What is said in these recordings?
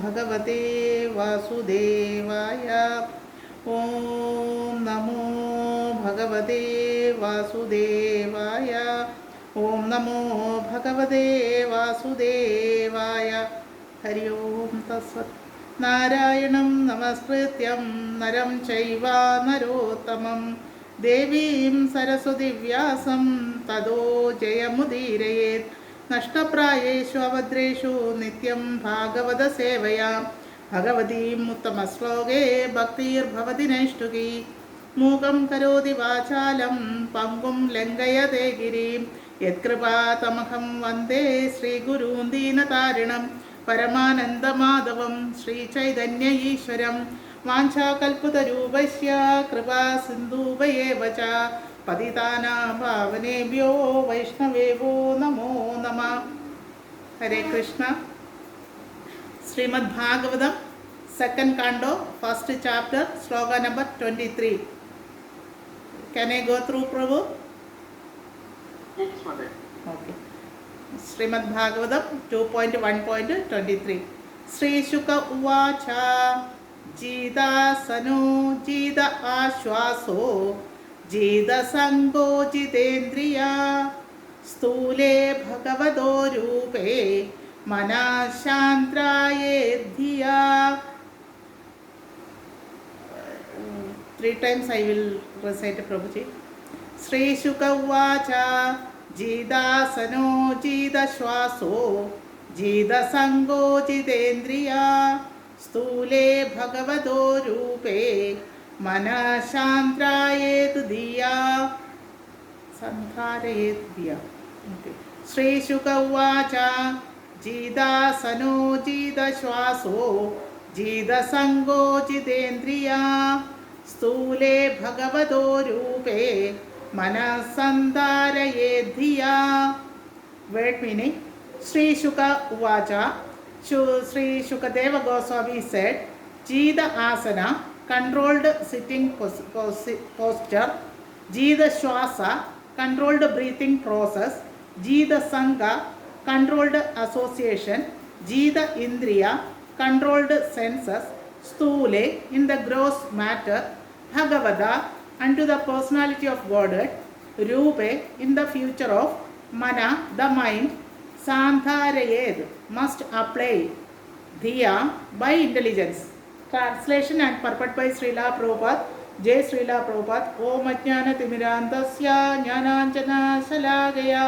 ഭഗവതേ വാസുദേവായ. ഓം നമോ ഭഗവതേ വാസുദേവായ. ഓം നമോ ഭഗവതേ വാസുദേവായ. ഹരി ഓം തസ്സത്. നാരായണം നമസ്കൃത്യം നരം ചൈവ നരോത്തമം ദേവീം സരസ്വതി വ്യാസം തതോ ജയമുദീരയേത്. നഷ്ടപ്രായേഷു അഭദ്രേഷു നിത്യം ഭാഗവത സേവയാ. ഭഗവതീം ഉത്തമശ്ലോകേ ഭക്തിർഭവതി നൈഷ്ഠുകീ. മൂകം കരോതി വാചാലം പങ്കും ലംഘയതേ ഗിരിം. യത്കൃപാതമഹം വന്ദേ ശ്രീഗുരൂൻ ദീനതാരിണം പരമാനന്ദമാധവം ശ്രീചൈതന്യ ഈശ്വരം. വാഞ്ചാകൽപതരൂപസ്യ കൃപാ സിന്ധൂഭയേവ ച പതിതാനാം പാവനേഭ്യോ വൈഷ്ണവേഭോ നമോ നമഃ. Hare Krishna. Srimad Bhagavatam second canto first chapter shloka number 23. Can I go through, Prabhu? Yes, Mother. Okay. Srimad Bhagavatam 2.1.23. śrī-śuka uvāca jita-sano jita-śvāso jita-saṅgo jitendriyaḥ sthūle bhagavato rūpe manaḥ sandhārayed dhiyā. 3 times I will recite, Prabhuji. śrī-śuka uvāca jita-sano jita-śvāso jita-saṅgo jitendriyaḥ sthūle bhagavato rūpe manaḥ sandhārayed dhiyā. sandhārayed dhiyā. Okay. śrī-śuka uvāca jita-sano jita-śvāso jita-saṅgo jitendriyaḥ sthūle bhagavato rūpe manaḥ sandhārayed dhiyā. Word meaning: Śrī-śuka uvāca, Sri Śukadeva Gosvāmī said, jita-asana, controlled sitting posture, jita-śvāsa, controlled breathing process, jita-saṅga, controlled association, jitendriyaḥ, controlled senses, sthūle, in the gross matter, bhagavata, unto the personality of Godhead, rūpe, in the future of, manaḥ, the mind, sandhārayed, must apply, dhiyā, by intelligence. Translation and purport by Srila Prabhupada. Jai Srila Prabhupada. Om ajnana timirandasya jnananjana shalakaya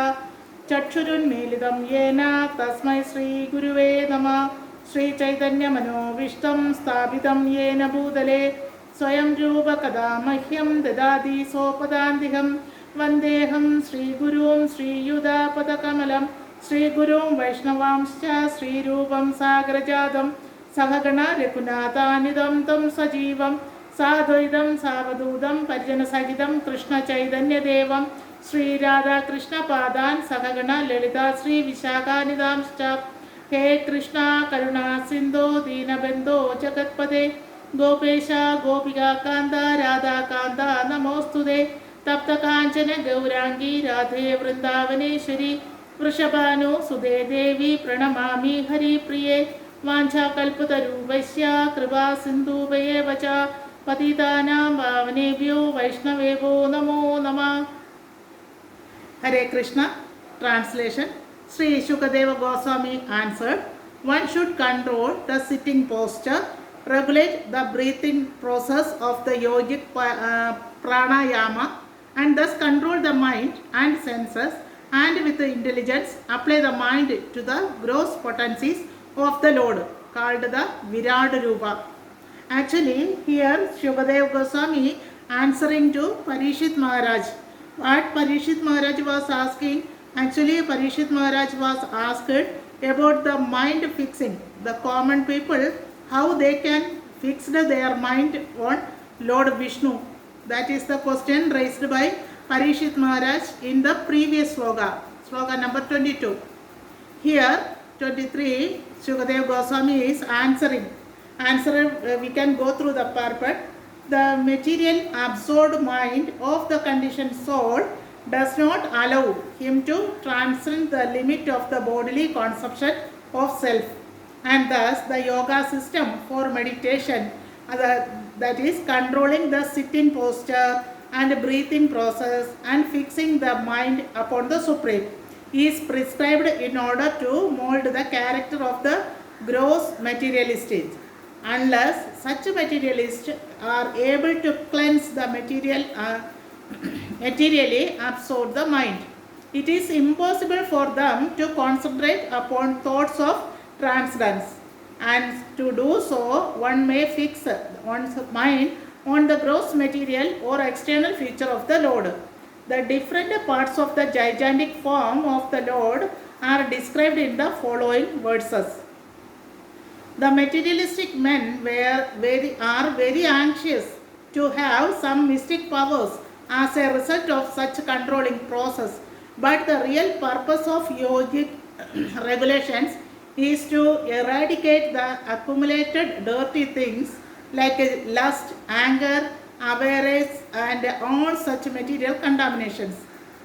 chakshurunmilitam yena tasmai Shri Guruve namah. Shri Chaitanya Manobishtam Sthapitam Yena Bhutale Swayam Rūpa Kada Mahyam Dadati Sopadandiham Vandeham Shri Gurum Shri Yuda Padakamalam Shri Gurum Vaishnavamscha Shri Rūpam Sagarajadam Sahagana Rekunathanidam Tam Sajivam Sadhuidam Savadudam Parjana Sahitam Krishna Chaitanya Devam Shri Radha Krishna Padan Sahagana Lalita Shri Vishakhanidamscha. हे कृष्णा करुणा सिंधो दीनबंधो जगत्पते गोपेशा गोपिका कांदा राधा कांदा नमोस्तुते तप्त कांचन गौरांगी राधे वृंदावनेश्वरी वृषभानु सुदे देवी प्रणमामि हरिप्रिये. वाञ्छाकल्पतरुभ्यश्च कृपा सिन्धुभ्येव च पतितानां पावनेभ्यो वैष्णवेभ्यो नमो नमः. हरे Krishna. Translation. Sri Śukadeva Gosvāmī answered, one should control the sitting posture, regulate the breathing process of the yogic prāṇāyāma, and thus control the mind and senses, and with the intelligence apply the mind to the gross potencies of the Lord, called the virāṭ-rūpa. Actually, here Śukadeva Gosvāmī answering to Parishit Maharaj. What Parishit Maharaj was asking, actually Parishit Maharaj was asked about the mind fixing. The common people, how they can fix their mind on Lord Vishnu. That is the question raised by Parishit Maharaj in the previous sloka, sloka number 22. Here 23, Śukadeva Gosvāmī is answering. We can go through the purport. The material absorbed mind of the conditioned soul does not allow him to transcend the limit of the bodily conception of self. and thus the yoga system for meditation, that is controlling the sitting posture and breathing process and fixing the mind upon the supreme, is prescribed in order to mold the character of the gross materialist. Unless such materialists are able to cleanse the materially absorb the mind, it is impossible for them to concentrate upon thoughts of transcendence. And to do so, one may fix one's mind on the gross material or external feature of the Lord. The different parts of the gigantic form of the Lord are described in the following verses. The materialistic men are very anxious to have some mystic powers as a result of such controlling process. But the real purpose of yogic regulations is to eradicate the accumulated dirty things like lust, anger, avarice, and all such material contaminations.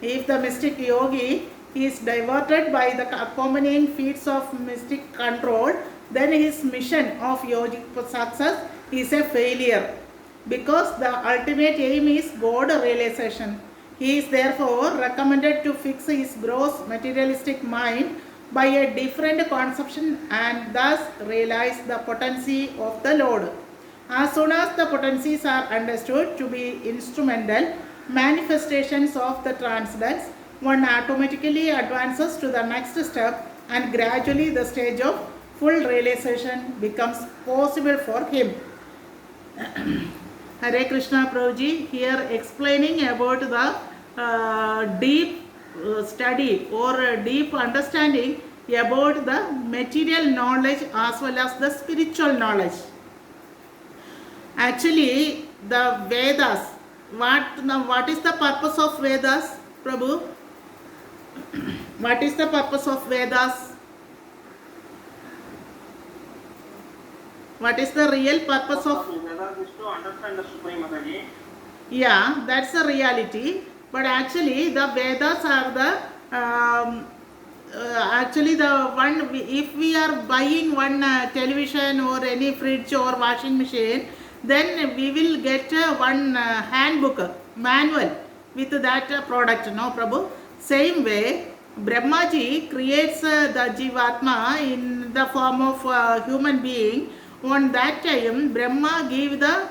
If the mystic yogi is diverted by the accompanying feats of mystic control, then his mission of yogic success is a failure, because the ultimate aim is God realization. He is therefore recommended to fix his gross materialistic mind by a different conception and thus realize the potency of the Lord. As soon as the potencies are understood to be instrumental manifestations of the transcendence, one automatically advances to the next step, and gradually the stage of full realization becomes possible for him. Hare Krishna Prabhuji here explaining about the deep study or deep understanding about the material knowledge as well as the spiritual knowledge. Actually, the Vedas, what is the purpose of Vedas, Prabhu? What is the purpose of Vedas? What is the real purpose of Vedas is to understand the Supreme Mataji. Yeah, that's the reality. But actually, the Vedas are the actually the one. If we are buying one television or any fridge or washing machine, then we will get one handbook, manual with that product. No, Prabhu. Same way, Brahmaji creates the Jivatma in the form of human being. On that time, Brahma gave the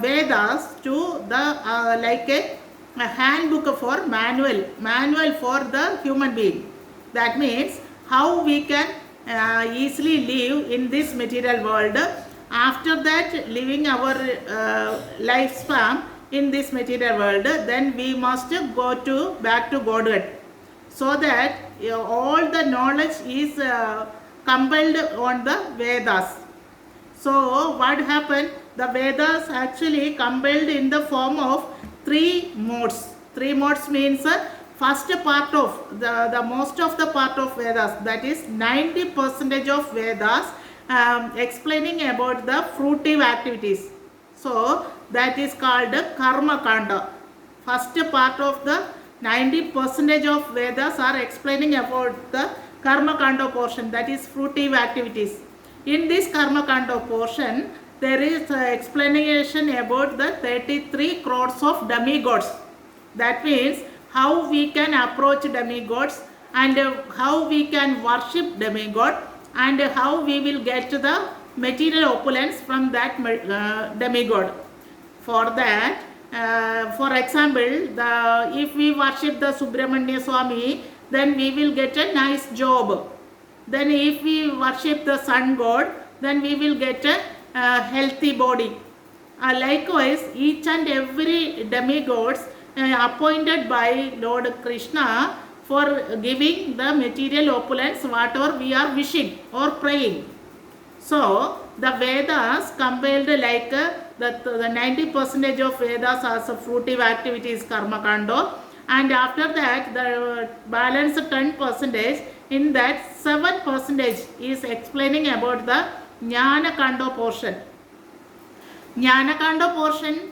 Vedas to the like a handbook for manual for the human being. That means how we can easily live in this material world. After that, living our lifespan in this material world, then we must go back to Godhead, so that all the knowledge is compiled on the Vedas. So what happened? The Vedas actually compiled in the form of 3 modes. 3 modes means first part of the most of the part of Vedas, that is 90% of Vedas explaining about the fruitive activities. So that is called Karma Kanda. First part of the 90% of Vedas are explaining about the Karma Kanda portion, that is fruitive activities. In this Karma Kanda portion, there is explanation about the 33 crores of demigods. That means how we can approach demigods and how we can worship demigod and how we will get the material opulence from that demigod. For that, for example, if we worship the Subramanya Swami, then we will get a nice job. Then if we worship the sun god, then we will get a healthy body. Likewise, each and every demigods appointed by Lord Krishna for giving the material opulence whatever we are wishing or praying. So the Vedas compiled like the 90% of Vedas as a fruitive activities Karma Kanda, and after that the balance 10%, in that 7% is explaining about the Jnana Kanda portion. Jnana Kanda portion,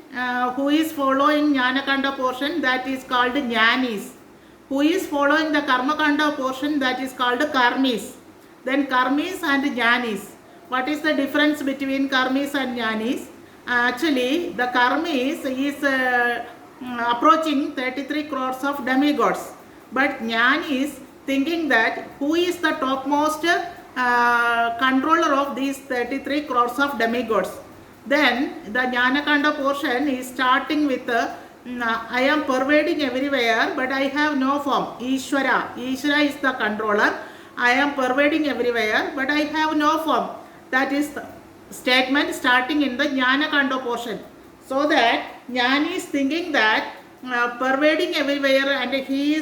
who is following Jnana Kanda portion, that is called Jnanis. Who is following the Karma Kanda portion, that is called Karmis. Then Karmis and Jnanis. what is the difference between karmis and jnanis? Actually, the karmis is approaching 33 crores of demigods, but jnanis thinking that who is the topmost controller of these 33 crores of demigods. Then the Jnanakanda portion is starting with I am pervading everywhere, but I have no form. Ishvara. Ishvara is the controller. I am pervading everywhere, but I have no form. That is the statement starting in the Jnanakanda portion. So that Jnani is thinking that pervading everywhere and he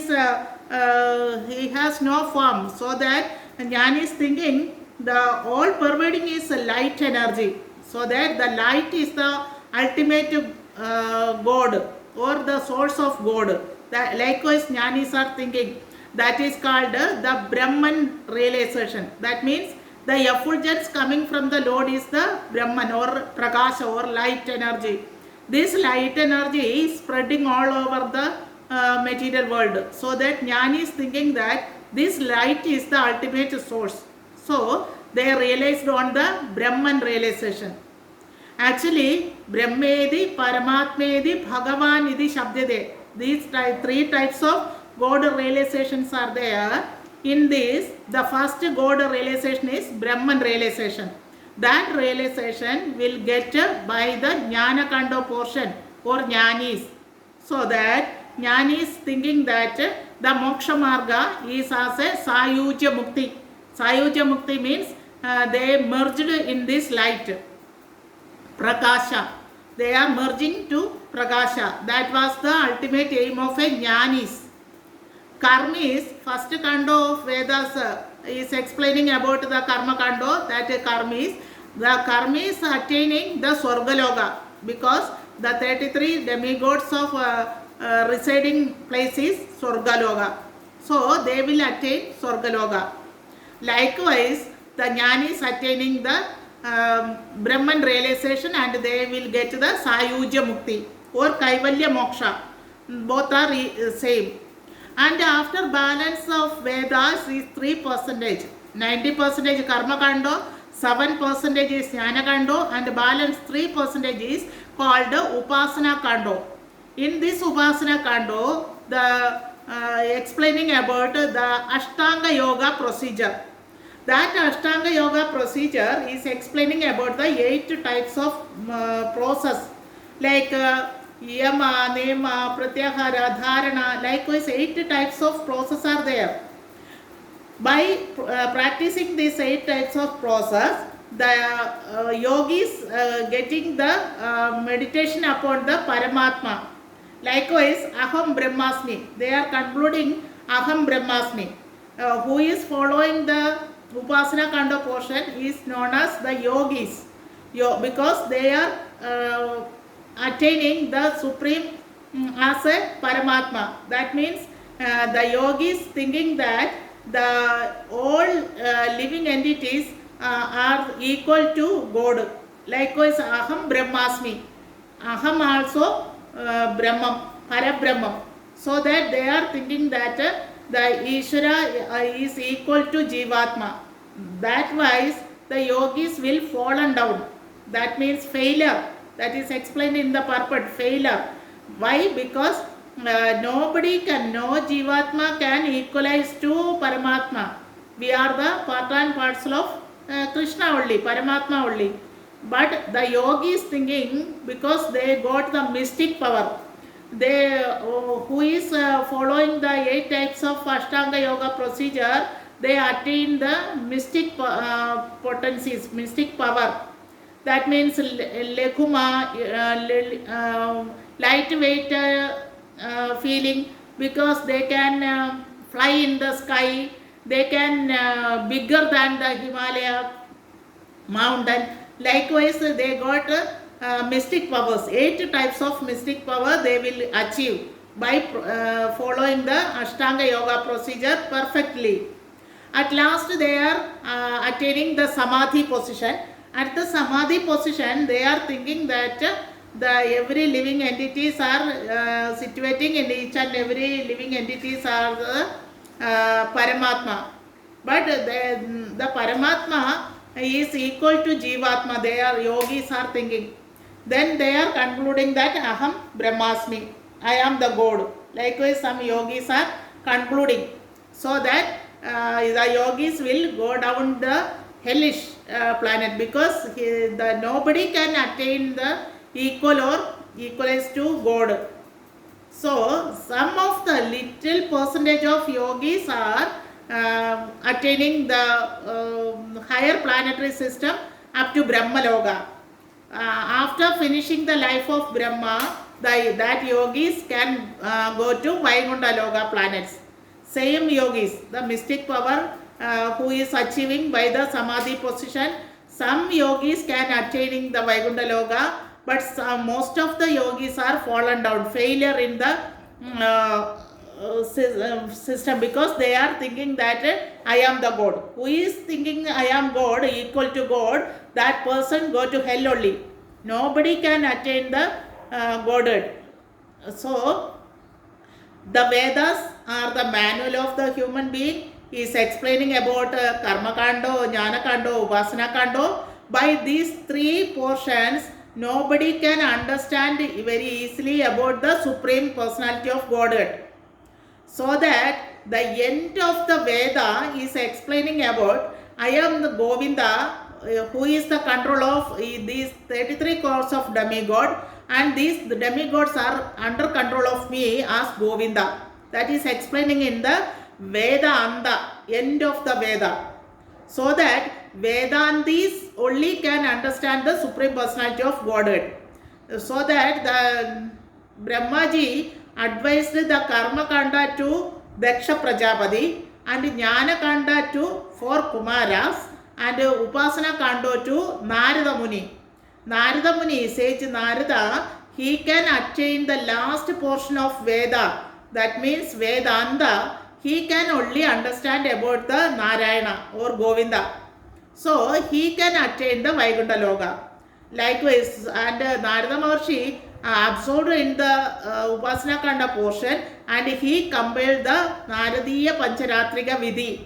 has no form. So that Jnani is thinking the all pervading is light energy. So that the light is the ultimate God or the source of God. That likewise Jnanis are thinking. That is called the Brahman realization. That means the effulgence coming from the Lord is the Brahman or Prakasha or light energy. This light energy is spreading all over the material world. So that Jnani is thinking that this light is the ultimate source. So they realized on the Brahman realization. Actually, Brahmedi, Paramatmedi, Bhagavan idi Shabdade. These three types of God realizations are there. In this, the first God realization is Brahman realization. That realization will get by the Jnanakanda portion or Jnanis. So that Jnani is thinking that the Moksha Marga is as a Sayujya Mukti. Sayujya Mukti means they merged in this light. Prakasha. They are merging to Prakasha. That was the ultimate aim of a Jnanis. Karmis, first kando of Vedas is explaining about the Karma kando, that Karmis. The Karmis attaining the Swargaloka because the 33 demigods of residing place is Swargaloka. So they will attain Swargaloka. Likewise, the Jnanis attaining the Brahman realization and they will get the Sayujya Mukti or Kaivalya Moksha. Both are same. And after balance of Vedas is 3%. 90% Karma Kando, 7% is Jnana Kando and balance 3% is called Upasana Kando. In this Upasana Kando, the explaining about the Ashtanga Yoga procedure. That Ashtanga Yoga procedure is explaining about the 8 types of process like Yama, Nema, Pratyahara, Dharana. Likewise 8 types of process are there. By practicing these 8 types of process, the yogis getting the meditation upon the Paramatma. Likewise Aham Brahmasmi. They are concluding Aham Brahmasmi. Who is following the Upasana Kanda portion is known as the yogis, because they are attaining the supreme as a Paramatma. That means the yogis thinking that the all living entities are equal to God. Likewise Aham Brahmasmi. Aham also Brahmam, Parabrahmam. So that they are thinking that the Ishvara is equal to Jivatma. That wise the yogis will fallen down. That means failure. That is explained in the purport, failure. Why? Because nobody can, no Jivatma can equalize to Paramatma. We are the part and parcel of Krishna only, Paramatma only. But the yogis thinking because they got the mystic power. They who is following the 8 types of Ashtanga Yoga procedure, they attain the mystic potencies, mystic power. That means lekhuma, lightweight feeling, because they can fly in the sky, they can bigger than the Himalaya mountain. Likewise they got mystic powers. 8 types of mystic power they will achieve by following the Ashtanga Yoga procedure perfectly. At last they are attaining the Samadhi position. At the Samadhi position they are thinking that the every living entities are situating in each and every living entities are the Paramatma. But the Paramatma is equal to Jivatma. They are yogis are thinking. Then they are concluding that Aham Brahmasmi. I am the God. Likewise, some yogis are concluding. So that the yogis will go down the hellish planet, because nobody can attain the equal or equalize to God. So some of the little percentage of yogis are attaining the higher planetary system up to Brahmaloka. After finishing the life of Brahma, that yogis can go to Vaikuntha Loka planets. Same yogis, the mystic power who is achieving by the Samadhi position, some yogis can attaining the Vaikuntha Loka, but most of the yogis are fallen down, failure in the system, because they are thinking that I am the God. Who is thinking I am God, equal to God, that person go to hell only. Nobody can attain the Godhead. So the Vedas are the manual of the human being. He is explaining about Karma Kando, Jnana Kando, Upasana Kando. By these three portions, nobody can understand very easily about the Supreme Personality of Godhead. So that the end of the Veda is explaining about I am the Govinda, who is the control of these 33 crores of demigod, and these demigods are under control of me as Govinda. That is explaining in the Vedanta, end of the Veda. So that Vedantis only can understand the Supreme Personality of Godhead. So that the Brahmaji advised the Karma Kanda to Daksha Prajapati and Jnana Kanda to 4 Kumaras and Upasana Kando to Narada Muni. Narada Muni, sage Narada, he can attain the last portion of Veda. That means Vedanta. He can only understand about the Narayana or Govinda. So he can attain the Vaikuntha Loka. Likewise, and Narada Maharshi absorbed in the Upasana Kanda portion, and he compiled the Naradiya Pancharatrika Vidhi.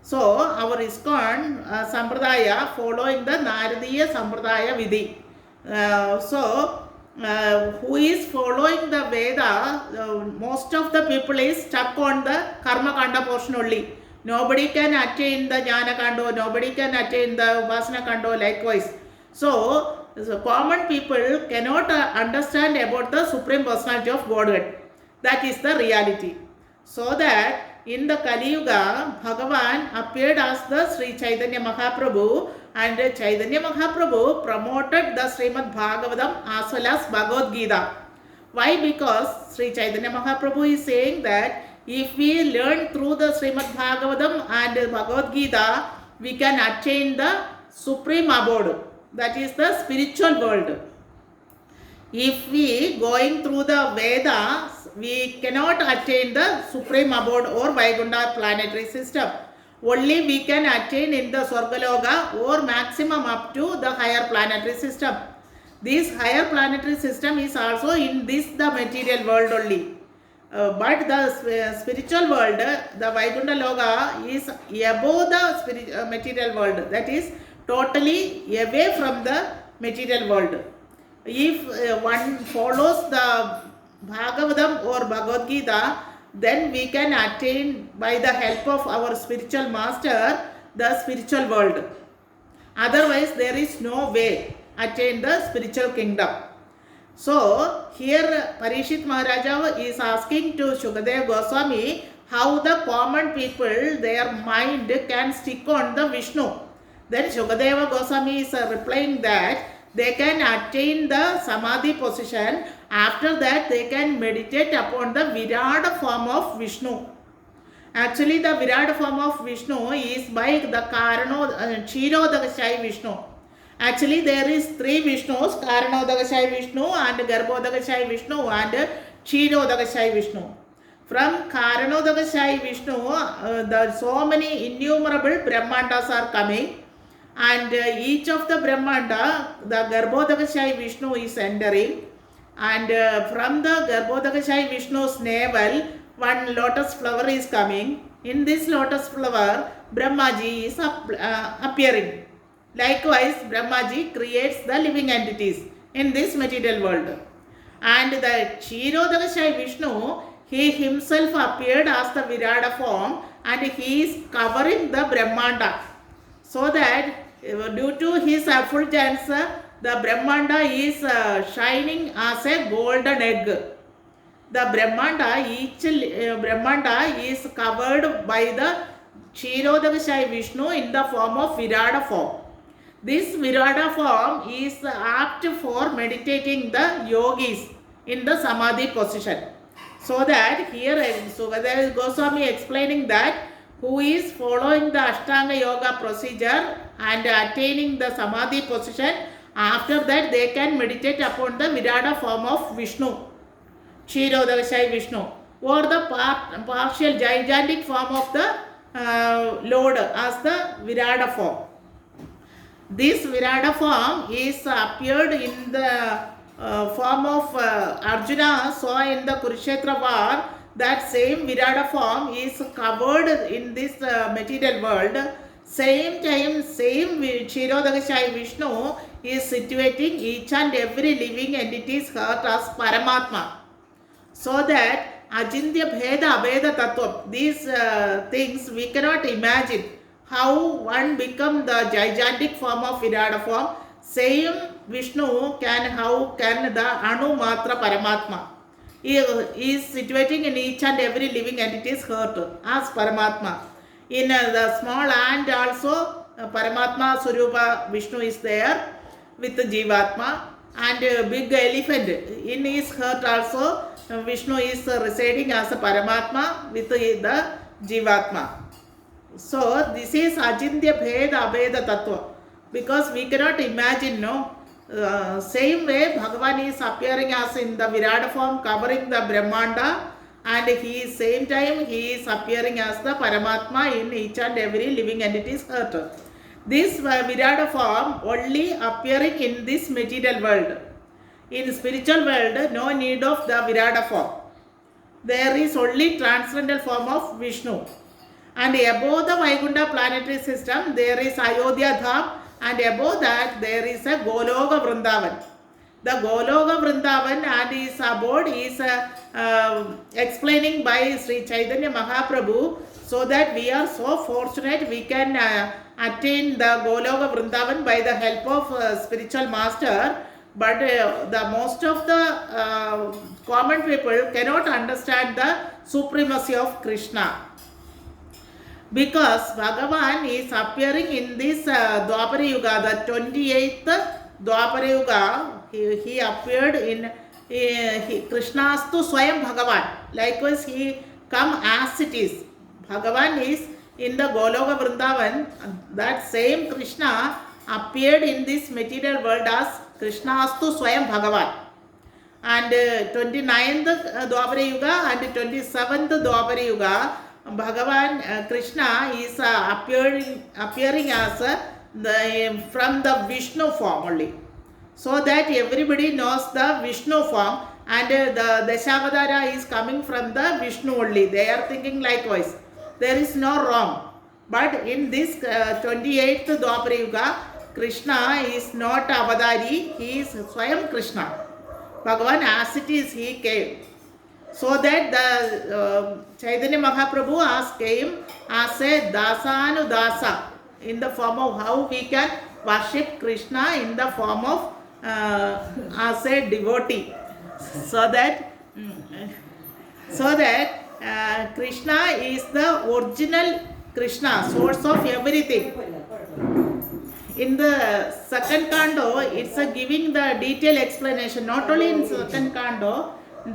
So our ISKCON Sampradaya following the Naradiya Sampradaya Vidhi. Who is following the Veda, most of the people is stuck on the Karma Kanda portion only. Nobody can attain the Jnana Kando, nobody can attain the Upasana Kando likewise. So common people cannot understand about the Supreme Personality of Godhead. That is the reality. So that in the Kali Yuga, Bhagavan appeared as the Sri Chaitanya Mahaprabhu, and Chaitanya Mahaprabhu promoted the Srimad Bhagavatham as well as Bhagavad Gita. Why? Because Sri Chaitanya Mahaprabhu is saying that if we learn through the Srimad Bhagavatham and Bhagavad Gita, we can attain the supreme abode, that is the spiritual world. If we going through the Vedas, we cannot attain the supreme abode or Vaikuntha planetary system. Only we can attain in the Swargaloka or maximum up to the higher planetary system. This higher planetary system is also in this the material world only. But the spiritual world, the Vaikuntha Loka is above the material world. That is totally away from the material world. If one follows the Bhagavatam or Bhagavad Gita, then we can attain by the help of our spiritual master the spiritual world. Otherwise there is no way attain the spiritual kingdom. So here Parishit Maharaja is asking to Śukadeva Gosvāmī how the common people, their mind can stick on the Vishnu. Then Śukadeva Gosvāmī is replying that they can attain the Samadhi position. After that they can meditate upon the virāṭ form of Vishnu. Actually the virāṭ form of Vishnu is by the Kshirodakashai Vishnu. Actually there is 3 Vishnus, Karanodakashai Vishnu and Garbhodakashai Vishnu and Kshirodakashai Vishnu. From Karanodakashai Vishnu, so many innumerable Brahmandas are coming, and each of the Brahmanda, the Garbhodakashai Vishnu is entering, and from the Garbhodakashai Vishnu's navel, one lotus flower is coming. In this lotus flower, Brahmaji is appearing. Likewise, Brahmaji creates the living entities in this material world. And the Kshirodakashayi Vishnu, he himself appeared as the Virāṭa form and he is covering the Brahmanda. So that due to his effulgence, the Brahmanda is shining as a golden egg. The Brahmanda, each Brahmanda is covered by the Kshirodakashayi Vishnu in the form of Virāṭa form. This Virāṭa form is apt for meditating the yogis in the Samadhi position. So that here Śukadeva Gosvāmī explaining that who is following the Ashtanga yoga procedure and attaining the Samadhi position, after that they can meditate upon the Virāṭa form of Vishnu, Kshirodakashayi Vishnu, or the partial gigantic form of the Lord as the Virāṭa form. This Virāṭa form is appeared in the form of Arjuna saw in the Kurukshetra war. That same Virāṭa form is covered in this material world. Same time, same Kshirodakashayi Vishnu is situating each and every living entity's heart as Paramatma. So that Ajintya Bheda Abheda Tattva, these things we cannot imagine. How one become the gigantic form of Virāṭa form, same Vishnu how can the Anu Matra Paramatma. He is situating in each and every living entity's heart as Paramatma. In the small ant also, Paramatma Surupa Vishnu is there with the Jivatma, and big elephant in his heart also, Vishnu is residing as a Paramatma with the Jivatma. So this is Ajintya Bheda Abheda Tattva, because we cannot imagine, same way Bhagavan is appearing as in the Virāṭa form covering the Brahmanda, and he is same time he is appearing as the Paramatma in each and every living entity's heart. This Virāṭa form only appearing in this material world. In spiritual world, no need of the Virāṭa form. There is only transcendental form of Vishnu. And above the Vaikuntha planetary system, there is Ayodhya Dham, and above that there is a Goloka Vrindavan. The Goloka Vrindavan and his abode is explaining by Sri Chaitanya Mahaprabhu, so that we are so fortunate we can attain the Goloka Vrindavan by the help of spiritual master. But the most of the common people cannot understand the supremacy of Krishna. Because Bhagavan is appearing in this Dwapara Yuga, the 28th Dwapara Yuga, he appeared in Krishnastu Swayam Bhagavan. Likewise, he come as it is. Bhagavan is in the Goloka Vrindavan. That same Krishna appeared in this material world as Krishnastu Swayam Bhagavan. And 29th Dwapara Yuga and 27th Dwapara Yuga, Bhagavan Krishna is appearing as from the Vishnu form only. So that everybody knows the Vishnu form, and the Dashavadara is coming from the Vishnu only. They are thinking likewise. There is no wrong. But in this 28th Dwapara Yuga, Krishna is not Avadari, he is Swayam Krishna. Bhagavan as it is, he came. So that the Chaitanya Mahaprabhu came as a Dasanu Dasa, in the form of how we can worship Krishna in the form of as a devotee. So that Krishna is the original Krishna, source of everything. In the second canto, it's giving the detailed explanation. Not only in second canto, in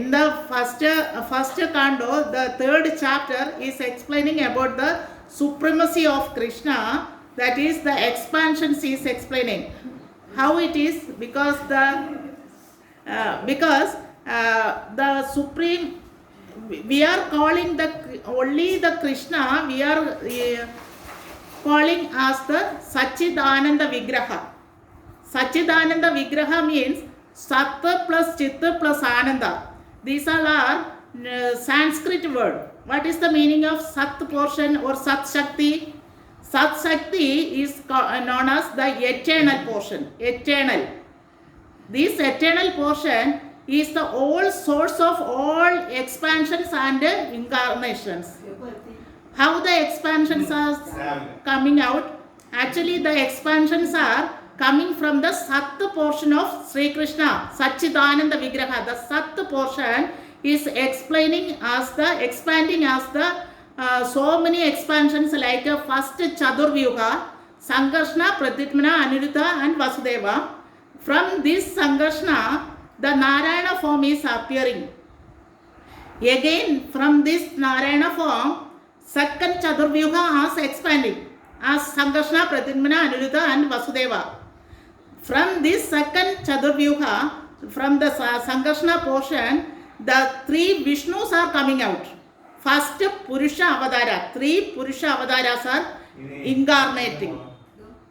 the first canto, the third chapter is explaining about the supremacy of Krishna. That is, the expansions is explaining how it is, because the supreme, we are calling only the Krishna, we are calling as the Satchidananda Vigraha. Satchidananda Vigraha means Sat plus Chitta plus Ananda. These all are Sanskrit word. What is the meaning of Sat portion or Sat Shakti? Sat Shakti is known as the eternal portion. Eternal. This eternal portion is the whole source of all expansions and incarnations. How the expansions are coming out? Actually, the expansions are coming from the Sat portion of Sri Krishna, Satchidananda Vigraha. The Sat portion is expanding as the so many expansions like first Chadurvyuha, Sankarshna, Pradyumna, Aniruddha and Vasudeva. From this Sankarshna, the Narayana form is appearing. Again, from this Narayana form, second Chadurvyuha is expanding as Sankarshna, Pradyumna, Aniruddha and Vasudeva. From this second Chadurvyuha, from the Sankarshna portion, the three Vishnus are coming out. First Purusha Avadara. Three Purusha Avadaras are incarnating.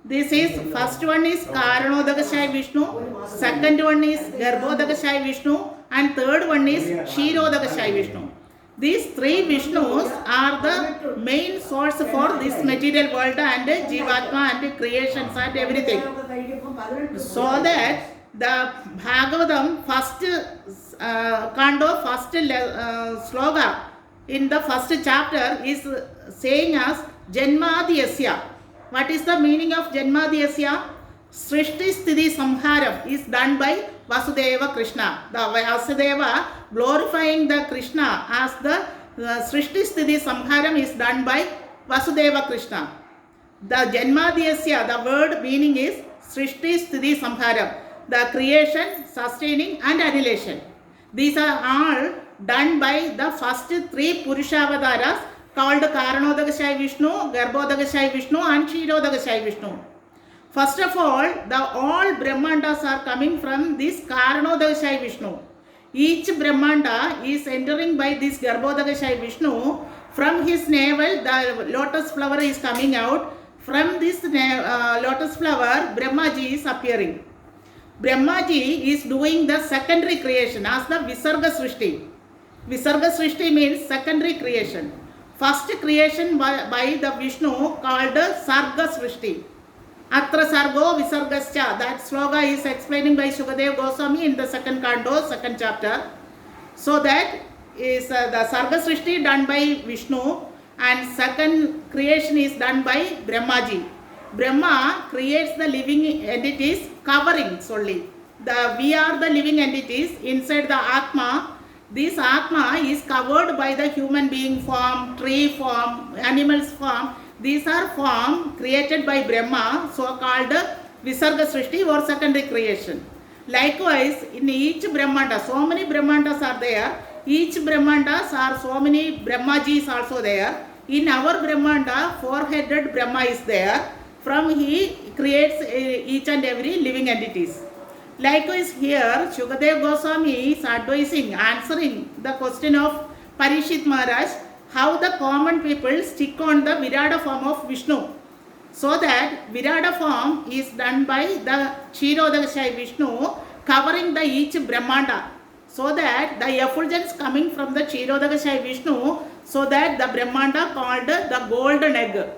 This is, first one is Karanodakashaya Vishnu, second one is Garbhodakashaya Vishnu, and third one is Kshirodakashaya Vishnu. These three Vishnus are the main source for this material world and Jivatma and creations and everything. So that the Bhagavatam first Kando, first sloga in the first chapter is saying as Janmadhyasya. What is the meaning of Janmadhyasya? Srishti Sthiti Samharam is done by Vasudeva Krishna. The Vasudeva glorifying the Krishna as the Srishti Sthiti Samharam is done by Vasudeva Krishna. The Janmadhyasya, the word meaning is Srishti Sthiti Samharam, the creation, sustaining and annihilation. These are all done by the first three Purusha Avadaras called Karanodakashaya Vishnu, Garbhodakashaya Vishnu and Kshirodakashaya Vishnu. First of all Brahmandas are coming from this Karanodakashaya Vishnu. Each Brahmanda is entering by this Garbhodakashaya Vishnu. From his navel the lotus flower is coming out. From this lotus flower Brahmaji is appearing. Brahmaji is doing the secondary creation as the Visarga Srishti. Visarga Srishti means secondary creation. First creation by the Vishnu called Sarga Srishti. Atra Sargo Visargascha. That sloga is explaining by Śukadeva Gosvāmī in the second canto, second chapter. So that is the Sarga Srishti done by Vishnu and second creation is done by Brahmaji. Brahma creates the living entities covering solely. We are the living entities inside the Atma. This Atma is covered by the human being form, tree form, animals form. These are form created by Brahma, so called Visarga Srishti or secondary creation. Likewise, in each Brahmanda, so many Brahmandas are there. Each Brahmandas are so many Brahmajis also there. In our Brahmanda, four-headed Brahma is there. From he creates each and every living entities. Likewise here, Śukadeva Gosvāmī is answering the question of Parishit Maharaj, how the common people stick on the virāṭa form of Vishnu. So that virāṭa form is done by the Kshirodakashaya Vishnu covering the each Brahmanda. So that the effulgence coming from the Kshirodakashaya Vishnu, so that the Brahmanda called the golden egg.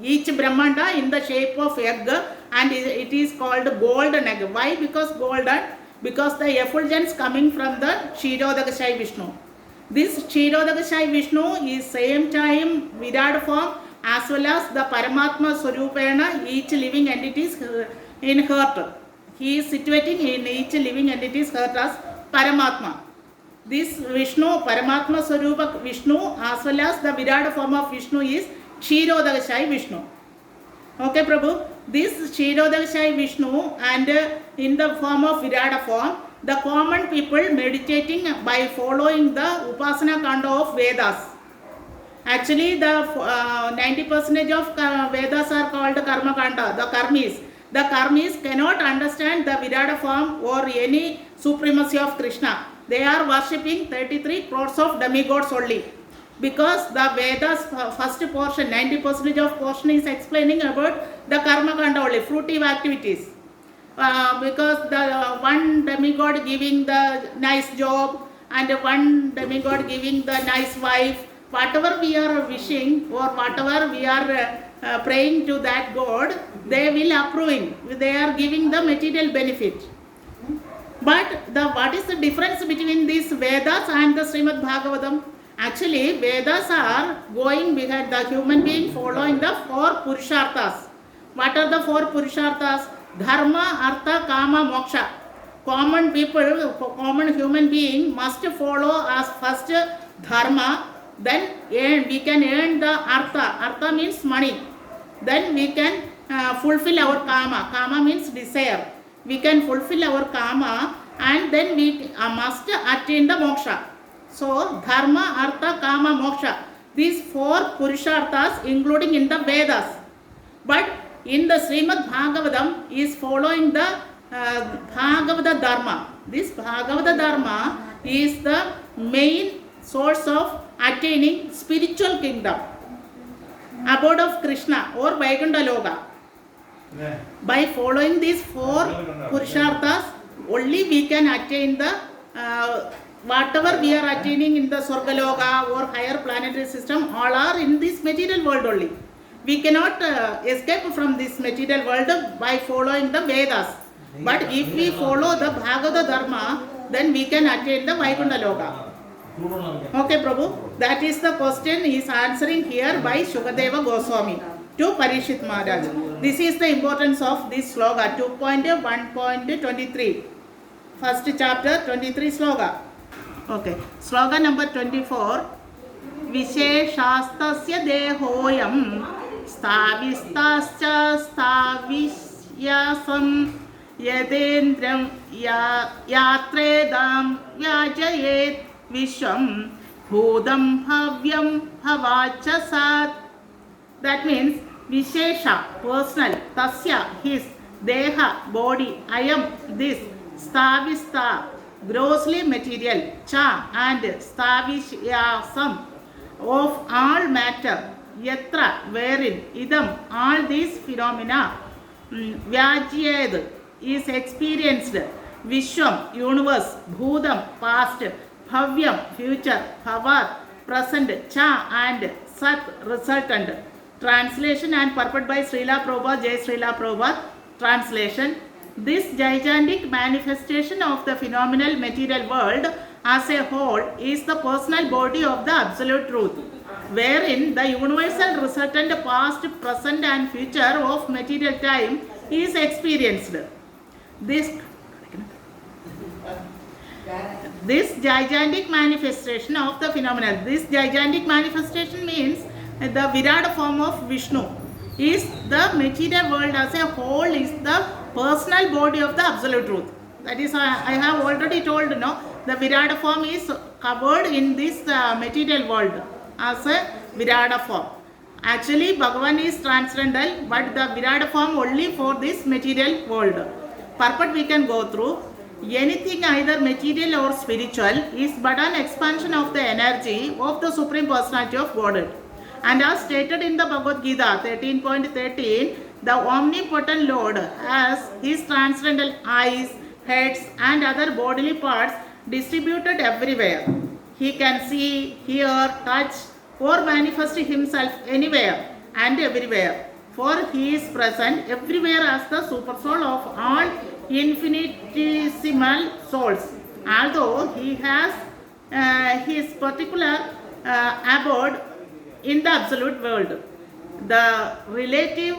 Each Brahmanda in the shape of egg and it is called golden egg. Why? Because golden? Because the effulgence coming from the Kshirodakashaya Vishnu. This Kshirodakashaya Vishnu is same time virāṭa form as well as the Paramatma Swarupena, each living entity's in heart. He is situating in each living entity's heart as Paramatma. This Vishnu, Paramatma Swarupa Vishnu as well as the virāṭa form of Vishnu is Kshirodakashaya Vishnu. Okay, Prabhu. This Kshirodakashaya Vishnu and in the form of virāṭa form, the common people meditating by following the Upasana Kanda of Vedas. Actually, the 90% of Vedas are called Karma Kanda, the Karmis. The Karmis cannot understand the virāṭa form or any supremacy of Krishna. They are worshipping 33 crores of demigods only. Because the Vedas first portion, 90% of portion is explaining about the Karma Kanda only, fruitive activities. Because the one demigod giving the nice job and one demigod giving the nice wife, whatever we are wishing or whatever we are praying to that God, they will approving. They are giving the material benefit. But what is the difference between these Vedas and the Srimad Bhagavatam? Actually, Vedas are going behind the human being following the 4 Purusharthas. What are the 4 Purusharthas? Dharma, Artha, Kama, Moksha. Common people, common human being must follow as first Dharma, then we can earn the Artha. Artha means money. Then we can fulfill our Kama. Kama means desire. We can fulfill our Kama and then we must attain the Moksha. So, Dharma, Artha, Kama, Moksha. These 4 Purusharthas including in the Vedas. But in the Srimad Bhagavatam is following the Bhagavata Dharma. This Bhagavata Dharma is the main source of attaining spiritual kingdom, abode of Krishna or Vaikuntha Loka. By following these 4 Purusharthas, only we can attain the whatever we are attaining in the Swargaloka or higher planetary system, all are in this material world only. We cannot escape from this material world by following the Vedas. But if we follow the Bhagavata Dharma, then we can attain the Vaikuntha Loka. Okay, Prabhu. That is the question he is answering here by Śukadeva Gosvāmī to Parikshit Maharaj. This is the importance of this sloka 2.1.23. First chapter 23 sloka. Okay. Sloka number 24. Visheshastasya dehoyam stavistascha stavisyasam yadendram yatredam vyajayet vishwam bhudam bhavyam bhavacha sat. That means Vishesha, personal, Tasya, his, Deha, body, Ayam, this, Stavista, grossly material, Cha and Stavishyasam, of all matter, Yatra, wherein, Idam, all these phenomena, Vyajyed, is experienced, Vishwam, universe, Bhudam, past, Bhavyam, future, Bhavat, present, Cha and Sat, resultant. Translation and purport by Srila Prabhupada, Jai Srila Prabhupada. Translation. This gigantic manifestation of the phenomenal material world as a whole is the personal body of the absolute truth, wherein the universal resultant past, present and future of material time is experienced. This gigantic manifestation of the phenomenon. This gigantic manifestation means the virāṭ form of Vishnu is the material world as a whole is the personal body of the absolute truth. That is, I have already told, no, the virāṭ form is covered in this material world as a virāṭ form. Actually, Bhagavan is transcendental, but the virāṭ form only for this material world. Purport we can go through. Anything either material or spiritual is but an expansion of the energy of the Supreme Personality of Godhead. And as stated in the Bhagavad Gita 13.13, the omnipotent Lord has his transcendental eyes, heads and other bodily parts distributed everywhere. He can see, hear, touch or manifest himself anywhere and everywhere. For he is present everywhere as the super soul of all infinitesimal souls. Although he has his particular abode in the absolute world, the relative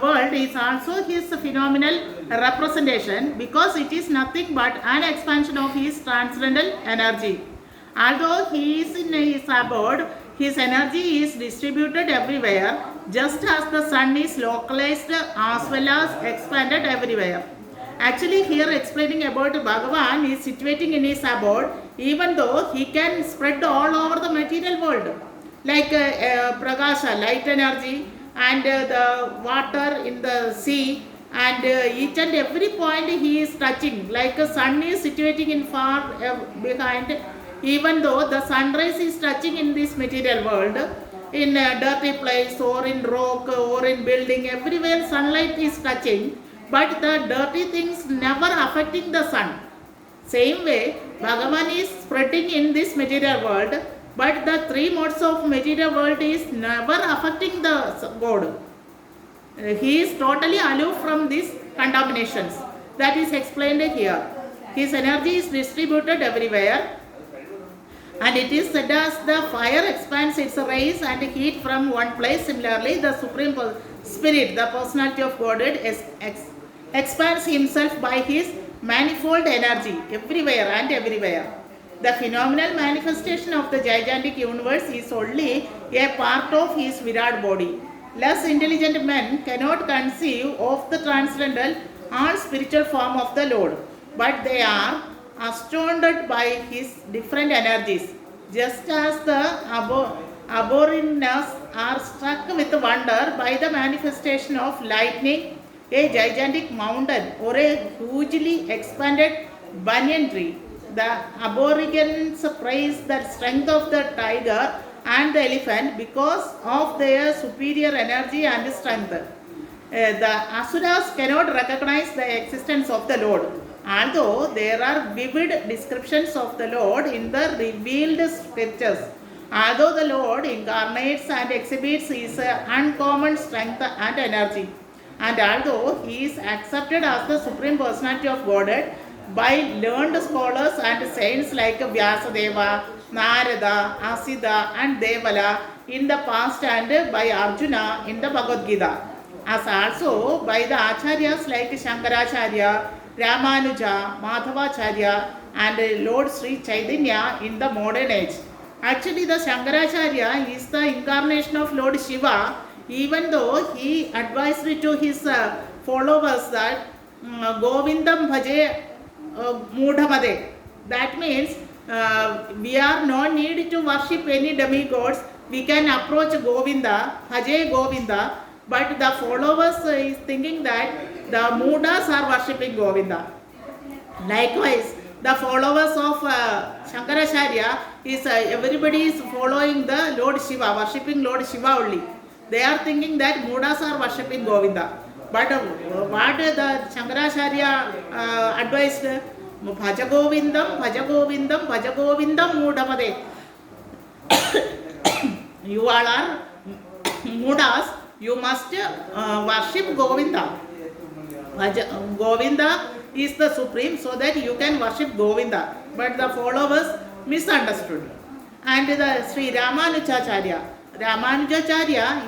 world is also his phenomenal representation because it is nothing but an expansion of his transcendental energy. Although he is in his abode, his energy is distributed everywhere, just as the sun is localized as well as expanded everywhere. Actually, here explaining about Bhagavan is situating in his abode, even though he can spread all over the material world, like Prakasha, light energy, and the water in the sea, and each and every point he is touching, like a sun is situating in far behind, even though the sunrise is touching in this material world, in a dirty place or in rock or in building, everywhere sunlight is touching, but the dirty things never affecting the sun. Same way, Bhagavan is spreading in this material world, but the three modes of material world is never affecting the God. he is totally aloof from these contaminations. That is explained here. His energy is distributed everywhere, and it is said as the fire expands its rays and heat from one place. Similarly, the Supreme Spirit, the personality of Godhead, expands himself by his manifold energy everywhere and everywhere. The phenomenal manifestation of the gigantic universe is only a part of his virāṭ body. Less intelligent men cannot conceive of the transcendental or spiritual form of the Lord, but they are astounded by his different energies. Just as the aborigines are struck with wonder by the manifestation of lightning, a gigantic mountain, or a hugely expanded banyan tree, the aborigines praise the strength of the tiger and the elephant because of their superior energy and strength. The asuras cannot recognize the existence of the Lord, although there are vivid descriptions of the Lord in the revealed scriptures. Although the Lord incarnates and exhibits his uncommon strength and energy, and although he is accepted as the Supreme Personality of Godhead by learned scholars and saints like Vyasadeva, Narada, Asida and Devala in the past, and by Arjuna in the Bhagavad Gita, as also by the Acharyas like Shankaracharya, Ramanuja, Madhavacharya and Lord Sri Chaitanya in the modern age. Actually, the Shankaracharya is the incarnation of Lord Shiva, even though he advised to his followers that Govindam Bhaje Mudhamade. That means we are no need to worship any demigods. We can approach Govinda, Bhaje Govinda, but the followers is thinking that the Mudas are worshipping Govinda. Likewise, the followers of Shankaracharya is everybody is following the Lord Shiva, worshipping Lord Shiva only. They are thinking that Mudas are worshipping Govinda. But what the Shankaracharya advised? Bhaja Govindam, Bhaja Govindam, Bhaja Govindam Mudhamade. You all are Mudas, you must worship Govinda. Govinda is the supreme, so that you can worship Govinda. But the followers misunderstood. And the Sri Ramanujacharya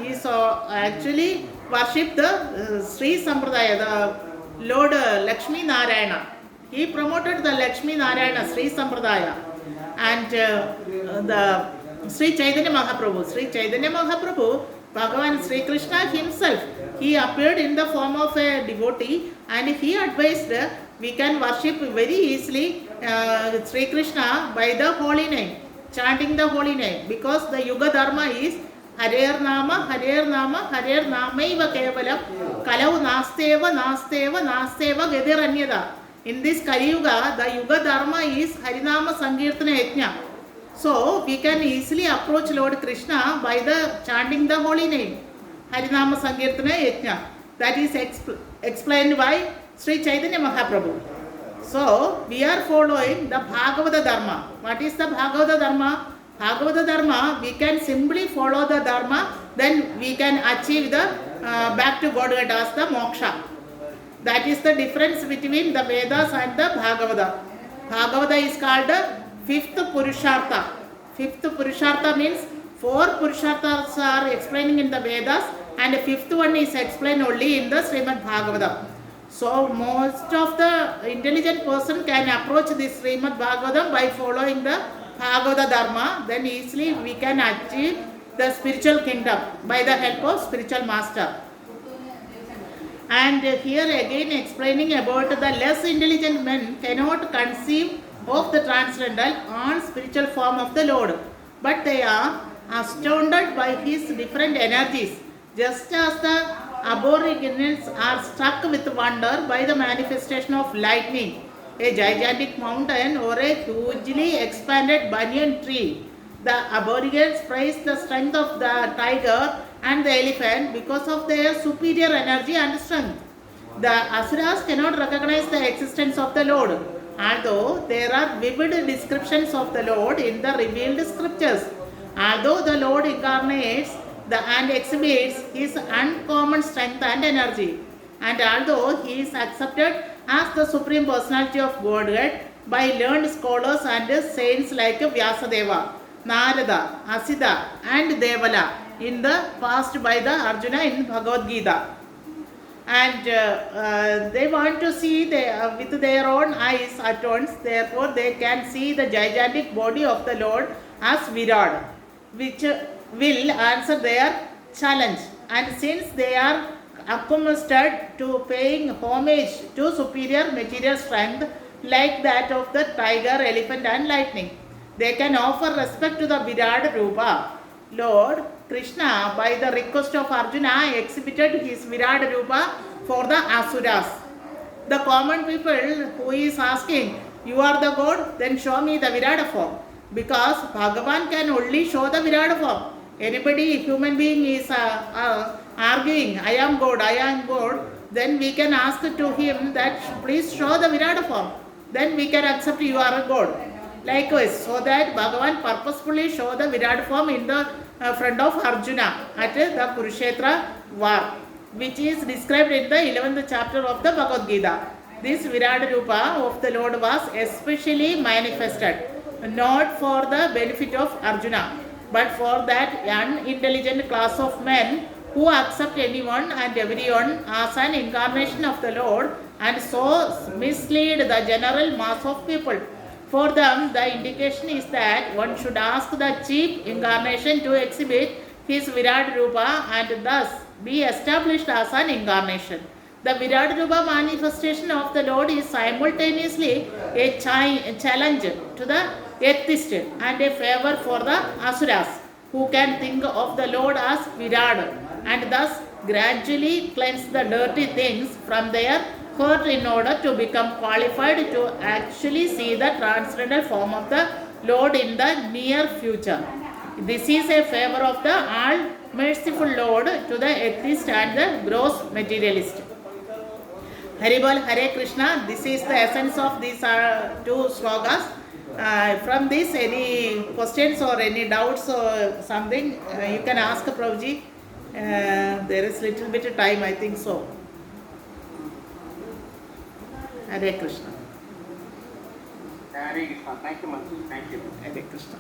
is actually worship the Sri Sampradaya, the Lord Lakshmi Narayana. He promoted the Lakshmi Narayana Sri Sampradaya. And the Sri Chaitanya Mahaprabhu, Bhagavan Sri Krishna himself, he appeared in the form of a devotee, and he advised we can worship very easily Sri Krishna by the holy name, chanting the holy name, because the Yuga Dharma is Harer Nama, Harer Nama, Harer Namaiva Kevalam, Kalau Nasteva, Nasteva, Nasteva Gadiranyada. In this Kali Yuga, the Yuga Dharma is Harinama Sankirtana Yajna. So we can easily approach Lord Krishna by the chanting the holy name, Harinama Sankirtana Yajna. That is explained by Sri Chaitanya Mahaprabhu. So we are following the Bhagavata Dharma. What is the Bhagavata Dharma? Bhagavata Dharma, we can simply follow the Dharma, then we can achieve the back to Godhead as the moksha. That is the difference between the Vedas and the Bhagavata. Bhagavata is called fifth Purushartha. Fifth Purushartha means four Purusharthas are explaining in the Vedas, and the fifth one is explained only in the Srimad Bhagavatam. So most of the intelligent person can approach this Srimad Bhagavatam by following the Bhagavata Dharma. Then easily we can achieve the spiritual kingdom by the help of spiritual master. And here again explaining about the less intelligent men cannot conceive of the transcendental or spiritual form of the Lord, but they are astounded by his different energies, just as the aborigines are struck with wonder by the manifestation of lightning, a gigantic mountain, or a hugely expanded banyan tree. The aborigines praise the strength of the tiger and the elephant because of their superior energy and strength. The asuras cannot recognize the existence of the Lord, although there are vivid descriptions of the Lord in the revealed scriptures. Although the Lord incarnates and exhibits his uncommon strength and energy. And although he is accepted as the Supreme Personality of Godhead by learned scholars and saints like Vyasadeva, Narada, Asita, and Devala in the past by the Arjuna in Bhagavad Gita. And they want to see with their own eyes at once, therefore they can see the gigantic body of the Lord as virāṭ, which will answer their challenge. And since they are accustomed to paying homage to superior material strength like that of the tiger, elephant and lightning, they can offer respect to the virāṭ-rūpa. Lord Krishna, by the request of Arjuna, exhibited his virāṭ-rūpa for the asuras. The common people who is asking, you are the God, then show me the virāṭ form. Because Bhagavan can only show the virāṭ form. Anybody, human being is arguing, I am God, then we can ask to him that please show the virāṭ form. Then we can accept you are a God. Likewise, so that Bhagavan purposefully show the virāṭ form in the front of Arjuna at the Kurukshetra war, which is described in the 11th chapter of the Bhagavad Gita. This virāṭ-rūpa of the Lord was especially manifested, not for the benefit of Arjuna, but for that unintelligent class of men who accept anyone and everyone as an incarnation of the Lord and so mislead the general mass of people. For them, the indication is that one should ask the chief incarnation to exhibit his virāṭ-rūpa and thus be established as an incarnation. The virāṭ-rūpa manifestation of the Lord is simultaneously a challenge to the atheist and a favor for the asuras, who can think of the Lord as virāṭ and thus gradually cleanse the dirty things from their heart in order to become qualified to actually see the transcendental form of the Lord in the near future. This is a favor of the all-merciful Lord to the atheist and the gross materialist. Haribol, Hare Krishna. This is the essence of these two slokas. From this, any questions or any doubts or something, you can ask Prabhuji. There is little bit of time, I think so. Hare Krishna. Hare Krishna. Thank you, Mother. Thank you. Hare Krishna.